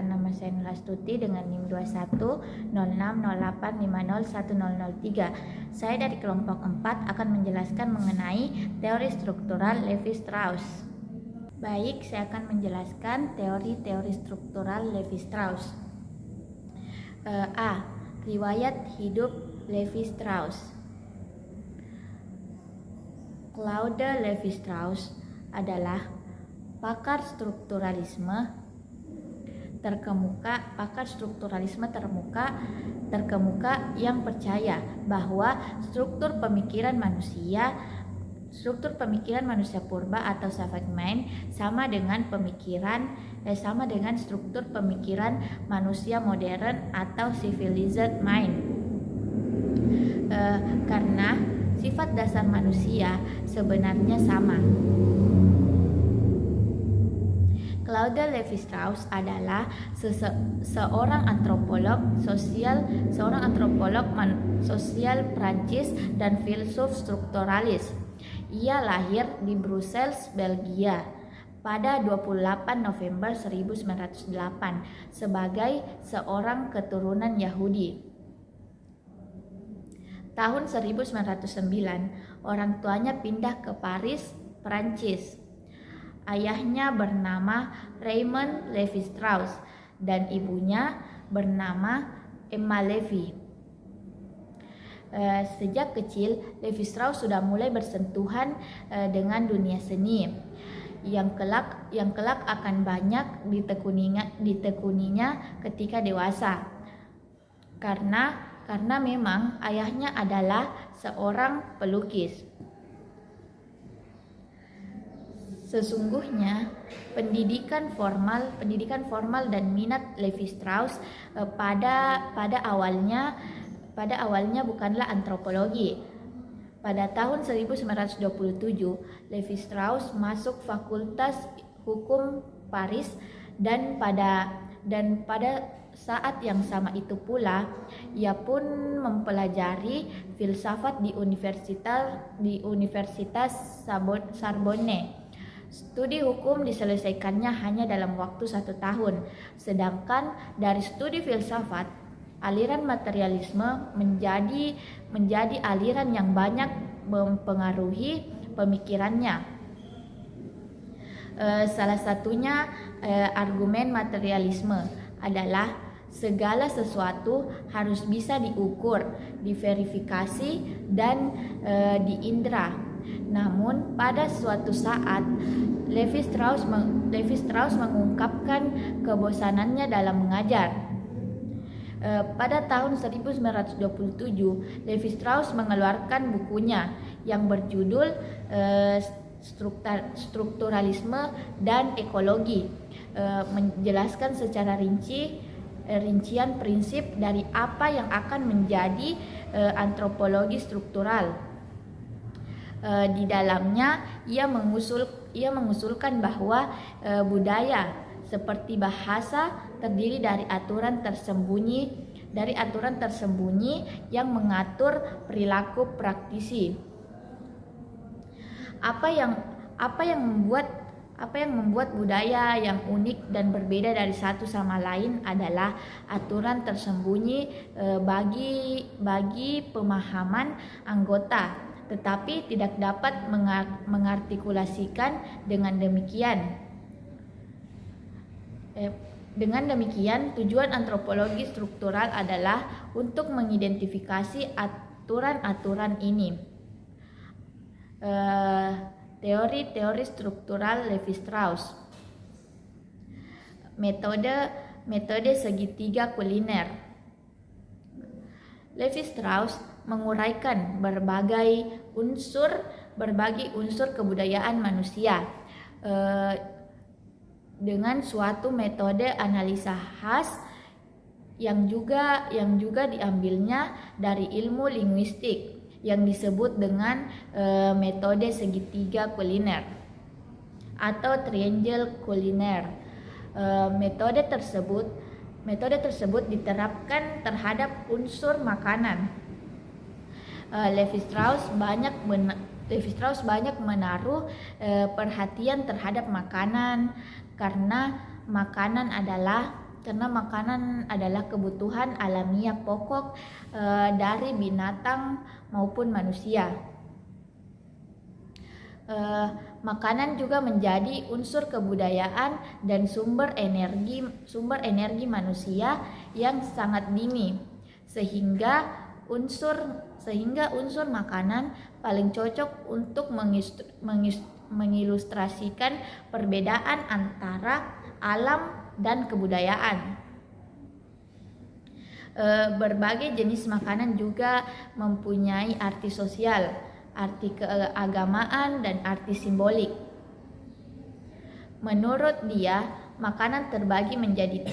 Perkenalkan, nama saya Nula Astuti dengan NIM 210608501003. Saya dari kelompok 4 akan menjelaskan mengenai teori struktural Levi-Strauss. Baik, saya akan menjelaskan teori-teori struktural Levi-Strauss. A. Riwayat hidup Levi-Strauss. Claude Levi-Strauss adalah pakar strukturalisme terkemuka yang percaya bahwa struktur pemikiran manusia purba atau savage mind sama dengan struktur pemikiran manusia modern atau civilized mind. Karena sifat dasar manusia sebenarnya sama. Claude Levi-Strauss adalah seorang antropolog sosial Prancis dan filsuf strukturalis. Ia lahir di Brussels, Belgia pada 28 November 1908 sebagai seorang keturunan Yahudi. Tahun 1909, orang tuanya pindah ke Paris, Prancis. Ayahnya bernama Raymond Levi-Strauss dan ibunya bernama Emma Levy. Sejak kecil, Levi-Strauss sudah mulai bersentuhan dengan dunia seni yang kelak akan banyak ditekuninya ketika dewasa. Karena memang ayahnya adalah seorang pelukis. Sesungguhnya pendidikan formal dan minat Levi-Strauss pada awalnya bukanlah antropologi. Pada tahun 1927, Levi-Strauss masuk Fakultas Hukum Paris dan pada saat yang sama itu pula ia pun mempelajari filsafat di Universitas Sorbonne. Studi hukum diselesaikannya hanya dalam waktu 1 tahun, sedangkan dari studi filsafat, aliran materialisme menjadi aliran yang banyak mempengaruhi pemikirannya. Salah satunya argumen materialisme adalah segala sesuatu harus bisa diukur, diverifikasi, dan diindra. Namun pada suatu saat Levi-Strauss mengungkapkan kebosanannya dalam mengajar. Pada tahun 1927, Levi-Strauss mengeluarkan bukunya yang berjudul Strukturalisme dan Ekologi, menjelaskan secara rincian prinsip dari apa yang akan menjadi antropologi struktural. Di dalamnya ia mengusulkan bahwa budaya seperti bahasa terdiri dari aturan tersembunyi yang mengatur perilaku praktisi. Apa yang membuat budaya yang unik dan berbeda dari satu sama lain adalah aturan tersembunyi bagi pemahaman anggota, tetapi tidak dapat mengartikulasikan dengan demikian. Dengan demikian, tujuan antropologi struktural adalah untuk mengidentifikasi aturan-aturan ini. Teori struktural Levi-Strauss. Metode segitiga kuliner. Levi-Strauss menguraikan berbagai unsur kebudayaan manusia dengan suatu metode analisa khas yang juga diambilnya dari ilmu linguistik yang disebut dengan metode segitiga kuliner atau triangle kuliner. Metode tersebut diterapkan terhadap unsur makanan. Levi-Strauss banyak menaruh perhatian terhadap makanan karena makanan adalah karena makanan adalah kebutuhan alamiah pokok dari binatang maupun manusia. Makanan juga menjadi unsur kebudayaan dan sumber energi manusia yang sangat dini, sehingga unsur makanan paling cocok untuk mengilustrasikan perbedaan antara alam dan kebudayaan. Berbagai jenis makanan juga mempunyai arti sosial, arti keagamaan, dan arti simbolik. Menurut dia, makanan terbagi menjadi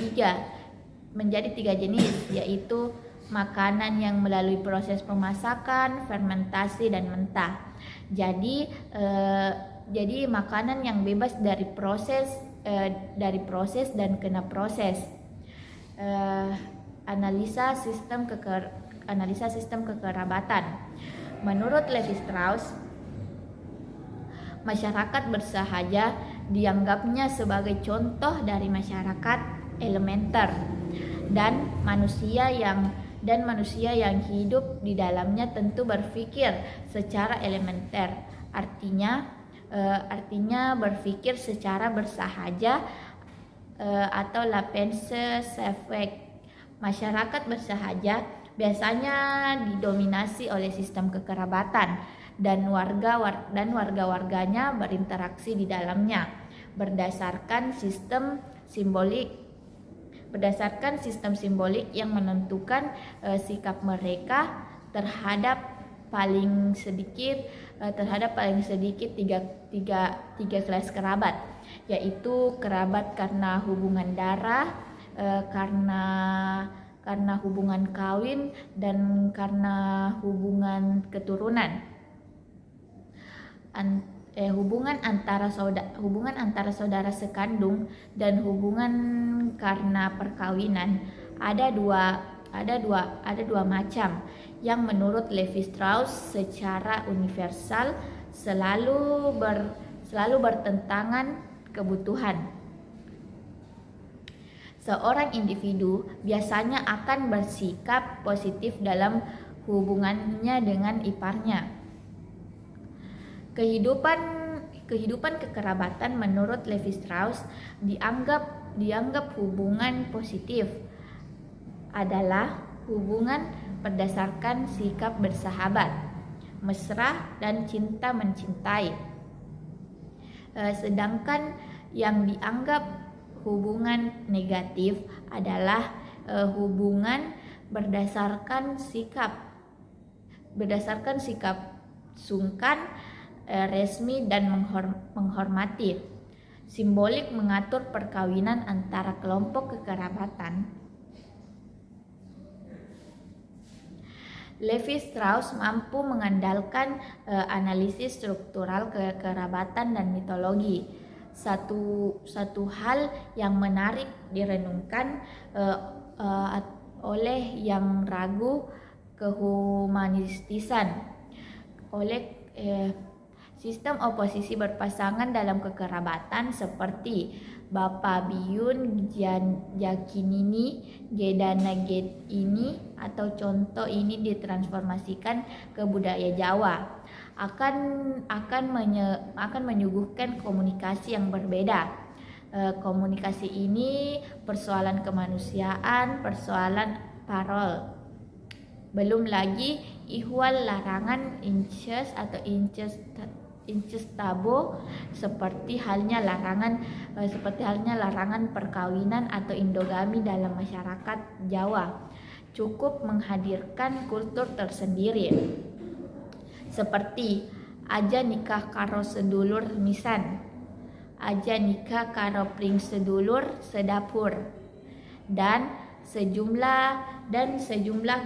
tiga jenis, yaitu makanan yang melalui proses pemasakan, fermentasi, dan mentah. Jadi makanan yang bebas dari proses dan kena proses. Analisa sistem kekerabatan. Menurut Levi-Strauss, masyarakat bersahaja dianggapnya sebagai contoh dari masyarakat elementer, dan manusia yang hidup di dalamnya tentu berpikir secara elementer. Artinya berpikir secara bersahaja atau la pensée s'effectue. Masyarakat bersahaja biasanya didominasi oleh sistem kekerabatan, dan warga-warganya berinteraksi di dalamnya berdasarkan sistem simbolik yang menentukan sikap mereka terhadap paling sedikit tiga kelas kerabat, yaitu kerabat karena hubungan darah, karena hubungan kawin, dan karena hubungan keturunan. Hubungan antara saudara sekandung dan hubungan karena perkawinan ada dua macam yang menurut Levi-Strauss secara universal selalu bertentangan kebutuhan. Seorang individu biasanya akan bersikap positif dalam hubungannya dengan iparnya. Kehidupan kekerabatan menurut Levi-Strauss dianggap hubungan positif adalah hubungan berdasarkan sikap bersahabat, mesra, dan cinta mencintai. Sedangkan yang dianggap hubungan negatif adalah hubungan berdasarkan sikap sungkan, resmi, dan menghormati. Simbolik mengatur perkawinan antara kelompok kekerabatan. Levi-Strauss mampu mengandalkan analisis struktural kekerabatan dan mitologi. Satu hal yang menarik direnungkan oleh yang ragu kehumanistisan oleh sistem oposisi berpasangan dalam kekerabatan seperti Bapa Biyun Jakinini Gedana ini, atau contoh ini ditransformasikan ke budaya Jawa, akan menyuguhkan komunikasi yang berbeda. Komunikasi ini persoalan kemanusiaan, persoalan parol. Belum lagi ihwal larangan incest atau incest tabu, seperti halnya larangan perkawinan atau endogami dalam masyarakat Jawa, cukup menghadirkan kultur tersendiri, seperti aja nikah karo sedulur misan, aja nikah karo pring sedulur sedapur, dan sejumlah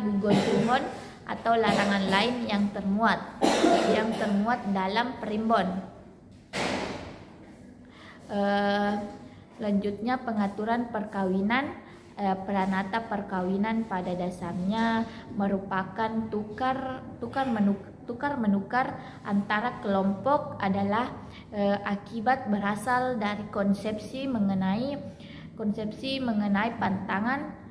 gugon-gugon atau larangan lain yang termuat dalam primbon. Selanjutnya, pengaturan perkawinan. Pranata perkawinan pada dasarnya merupakan tukar menukar antara kelompok adalah akibat berasal dari konsepsi mengenai konsepsi mengenai pantangan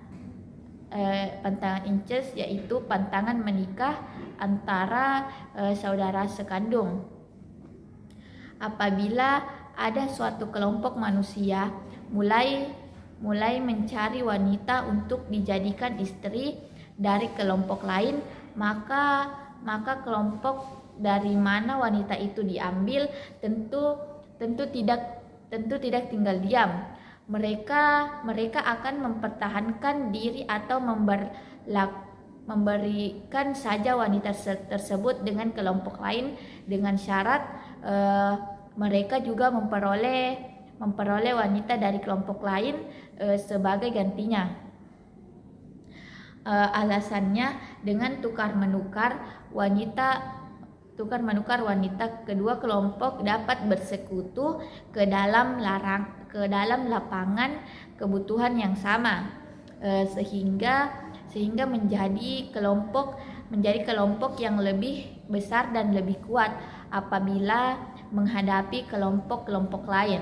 incest, yaitu pantangan menikah antara saudara sekandung. Apabila ada suatu kelompok manusia mulai mencari wanita untuk dijadikan istri dari kelompok lain, maka kelompok dari mana wanita itu diambil tentu tidak tinggal diam. Mereka akan mempertahankan diri atau memberikan saja wanita tersebut dengan kelompok lain dengan syarat mereka juga memperoleh wanita dari kelompok lain sebagai gantinya. Alasannya dengan tukar menukar wanita, kedua kelompok dapat bersekutu ke dalam lapangan kebutuhan yang sama, sehingga menjadi kelompok yang lebih besar dan lebih kuat apabila menghadapi kelompok-kelompok lain.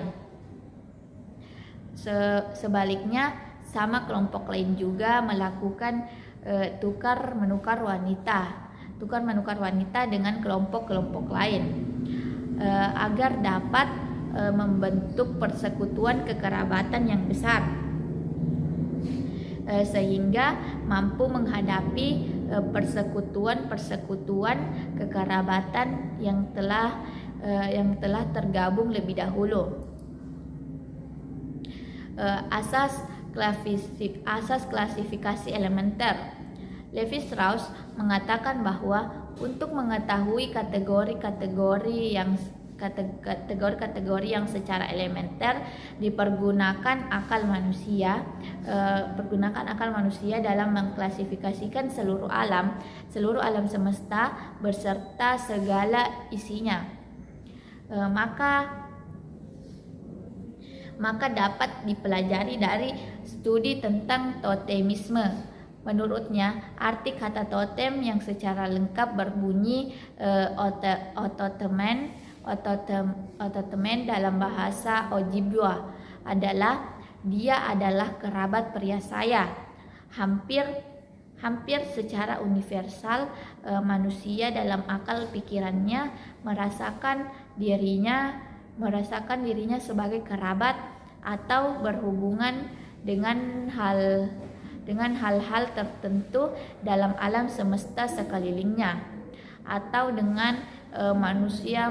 Sebaliknya, sama kelompok lain juga melakukan tukar menukar wanita dengan kelompok-kelompok lain agar dapat membentuk persekutuan kekerabatan yang besar, sehingga mampu menghadapi persekutuan kekerabatan yang telah tergabung lebih dahulu. Asas klasifikasi elementer. Levi-Strauss mengatakan bahwa untuk mengetahui kategori-kategori yang secara elementer dipergunakan akal manusia dalam mengklasifikasikan seluruh alam semesta beserta segala isinya. Maka dapat dipelajari dari studi tentang totemisme. Menurutnya, arti kata totem yang secara lengkap berbunyi ototemen dalam bahasa Ojibwa adalah dia adalah kerabat pria saya. Hampir secara universal manusia dalam akal pikirannya merasakan dirinya sebagai kerabat atau berhubungan dengan hal-hal tertentu dalam alam semesta sekelilingnya atau dengan manusia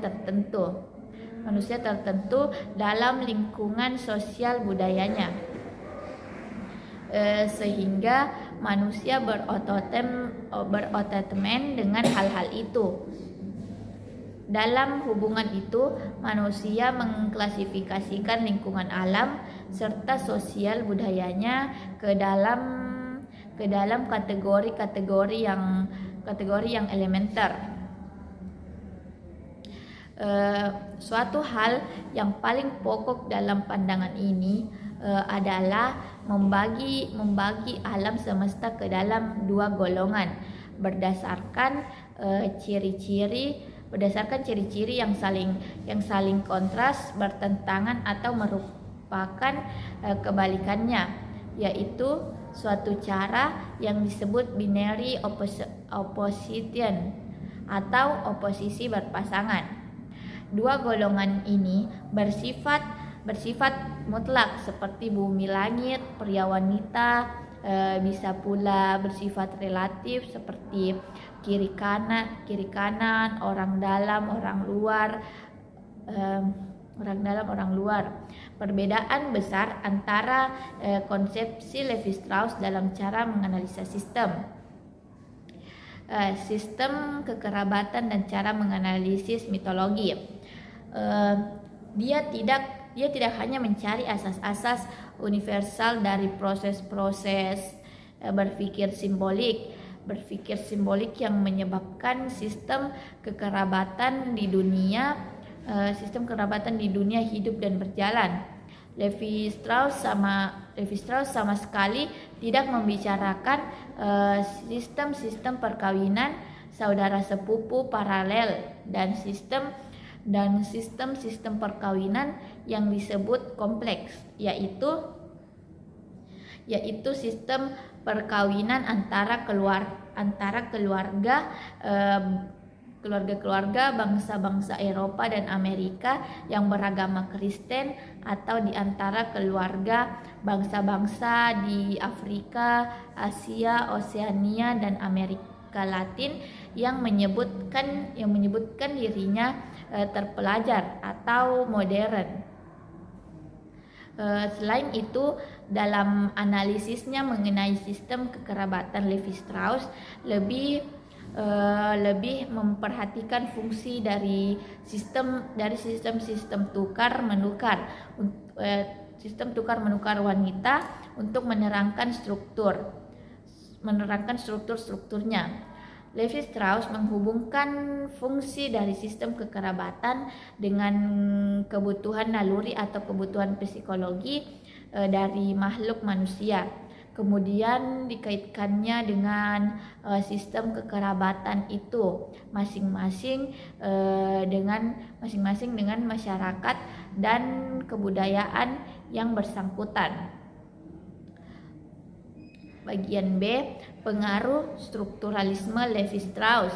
tertentu dalam lingkungan sosial budayanya, sehingga manusia berototemen dengan hal-hal itu. Dalam hubungan itu, manusia mengklasifikasikan lingkungan alam serta sosial budayanya ke dalam kategori yang elementer. Suatu hal yang paling pokok dalam pandangan ini adalah membagi alam semesta ke dalam dua golongan berdasarkan ciri-ciri yang saling kontras, bertentangan atau merupakan kebalikannya, yaitu suatu cara yang disebut binary opposition atau oposisi berpasangan. Dua golongan ini bersifat mutlak seperti bumi langit, pria wanita, bisa pula bersifat relatif seperti kiri kanan, orang dalam, orang luar. Perbedaan besar antara konsepsi Levi-Strauss dalam cara menganalisa sistem kekerabatan dan cara menganalisis mitologi. Dia tidak hanya mencari asas-asas universal dari proses-proses berpikir simbolik yang menyebabkan sistem kekerabatan di dunia hidup dan berjalan. Levi-Strauss sama sekali tidak membicarakan sistem perkawinan saudara sepupu paralel dan sistem dan sistem-sistem perkawinan yang disebut kompleks, yaitu sistem perkawinan antara keluarga bangsa-bangsa Eropa dan Amerika yang beragama Kristen, atau di antara keluarga bangsa-bangsa di Afrika, Asia, Oseania, dan Amerika Latin yang menyebutkan dirinya terpelajar atau modern. Selain itu, dalam analisisnya mengenai sistem kekerabatan Levi-Strauss lebih memperhatikan fungsi dari sistem tukar menukar wanita untuk menerangkan strukturnya. Levi-Strauss menghubungkan fungsi dari sistem kekerabatan dengan kebutuhan naluri atau kebutuhan psikologi dari makhluk manusia. Kemudian dikaitkannya dengan sistem kekerabatan itu masing-masing dengan masyarakat dan kebudayaan yang bersangkutan. Bagian B, pengaruh strukturalisme Levi-Strauss.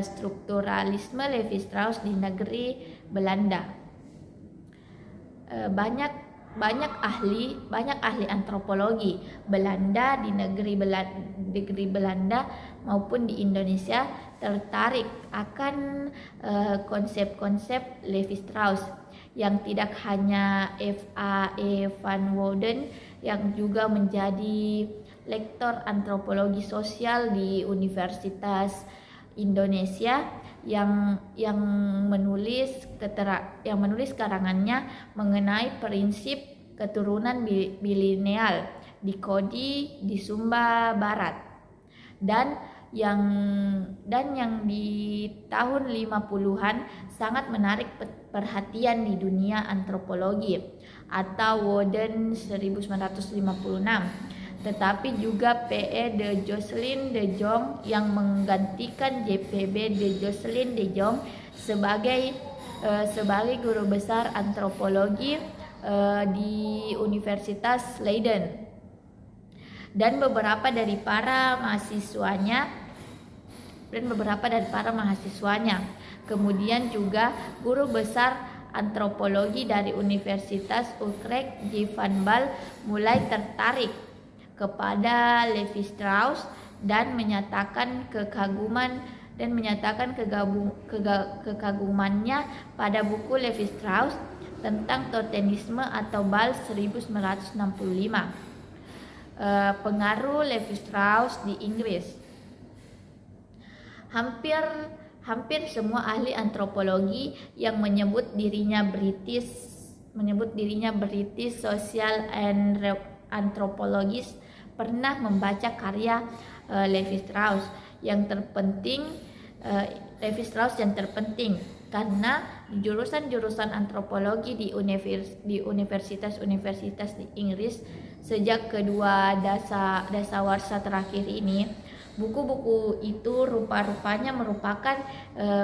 Strukturalisme Levi-Strauss di negeri Belanda. Banyak ahli antropologi Belanda di negeri Belanda maupun di Indonesia tertarik akan konsep-konsep Levi-Strauss yang tidak hanya F.A.E. van Wouden yang juga menjadi lektor antropologi sosial di Universitas Indonesia yang menulis karangannya mengenai prinsip keturunan bilineal di Kodi di Sumba Barat, dan yang di tahun 50-an sangat menarik perhatian di dunia antropologi atau Woden 1956, tetapi juga P.E. de Josselin de Jong yang menggantikan J.P.B. de Josselin de Jong sebagai guru besar antropologi di Universitas Leiden, dan beberapa dari para mahasiswanya. Kemudian juga guru besar antropologi dari Universitas Utrecht J. Van Bal mulai tertarik kepada Levi-Strauss dan menyatakan kekagumannya pada buku Levi-Strauss tentang totemisme atau Bal 1965. Pengaruh Levi-Strauss di Inggris. Hampir semua ahli antropologi yang menyebut dirinya British social and anthropologist pernah membaca karya Levi-Strauss yang terpenting karena di jurusan antropologi di universitas-universitas di Inggris sejak kedua dasawarsa terakhir ini, buku-buku itu rupa-rupanya merupakan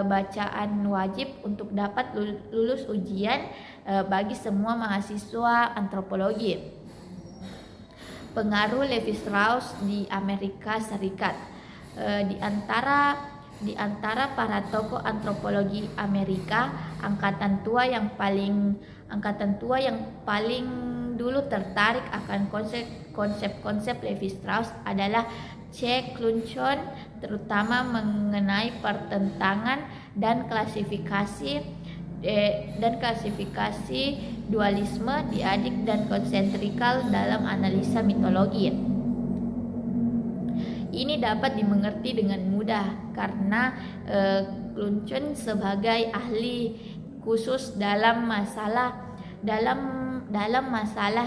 bacaan wajib untuk dapat lulus ujian bagi semua mahasiswa antropologi. Pengaruh Levi-Strauss di Amerika Serikat. Di antara para tokoh antropologi Amerika, angkatan tua yang paling dulu tertarik akan konsep Levi-Strauss adalah C. Clunchon, terutama mengenai pertentangan dan klasifikasi dualisme, diadik dan konsentrikal dalam analisa mitologi. Ini dapat dimengerti dengan mudah karena Clunchon sebagai ahli khusus dalam masalah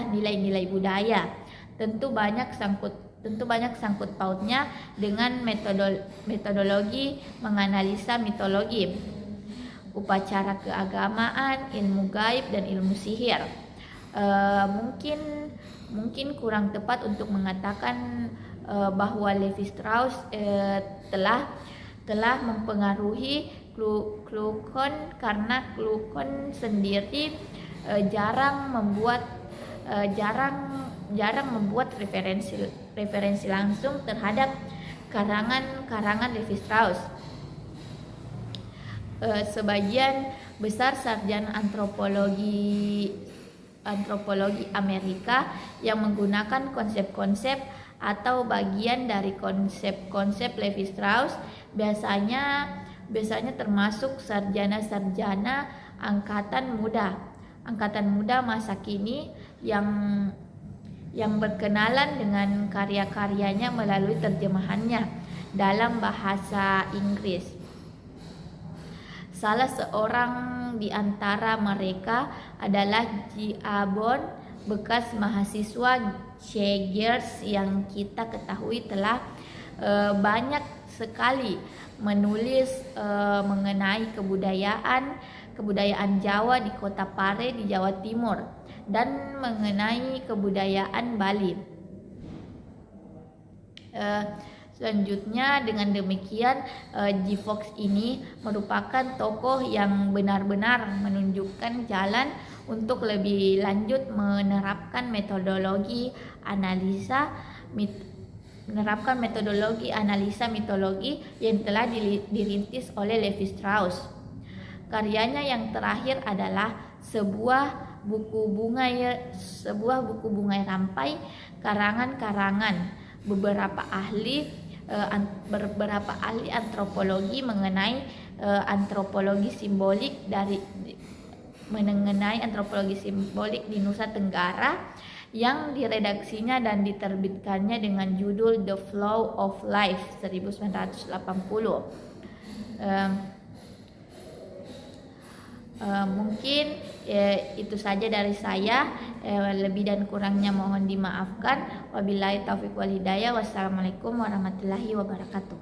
nilai-nilai budaya tentu banyak sangkut pautnya dengan metodologi menganalisa mitologi, upacara keagamaan, ilmu gaib, dan ilmu sihir. Mungkin kurang tepat untuk mengatakan bahwa Levi-Strauss telah mempengaruhi karena Clukon sendiri jarang membuat referensi langsung terhadap karangan Levi Strauss. Sebagian besar sarjana antropologi Amerika yang menggunakan konsep-konsep atau bagian dari konsep-konsep Levi Strauss biasanya termasuk sarjana-sarjana angkatan muda masa kini yang berkenalan dengan karya-karyanya melalui terjemahannya dalam bahasa Inggris. Salah seorang di antara mereka adalah G. Aborn, bekas mahasiswa Chagers yang kita ketahui telah banyak sekali menulis mengenai kebudayaan Jawa di Kota Pare di Jawa Timur dan mengenai kebudayaan Bali. Selanjutnya, dengan demikian G. Fox ini merupakan tokoh yang benar-benar menunjukkan jalan untuk lebih lanjut menerapkan metodologi analisa mitologi yang telah dirintis oleh Levi Strauss. Karyanya yang terakhir adalah sebuah buku bungai rampai karangan beberapa ahli antropologi mengenai antropologi simbolik di Nusa Tenggara yang diredaksinya dan diterbitkannya dengan judul The Flow of Life 1980. Mungkin itu saja dari saya. Lebih dan kurangnya mohon dimaafkan. Wabillahi taufiq wal hidayah. Wassalamualaikum warahmatullahi wabarakatuh.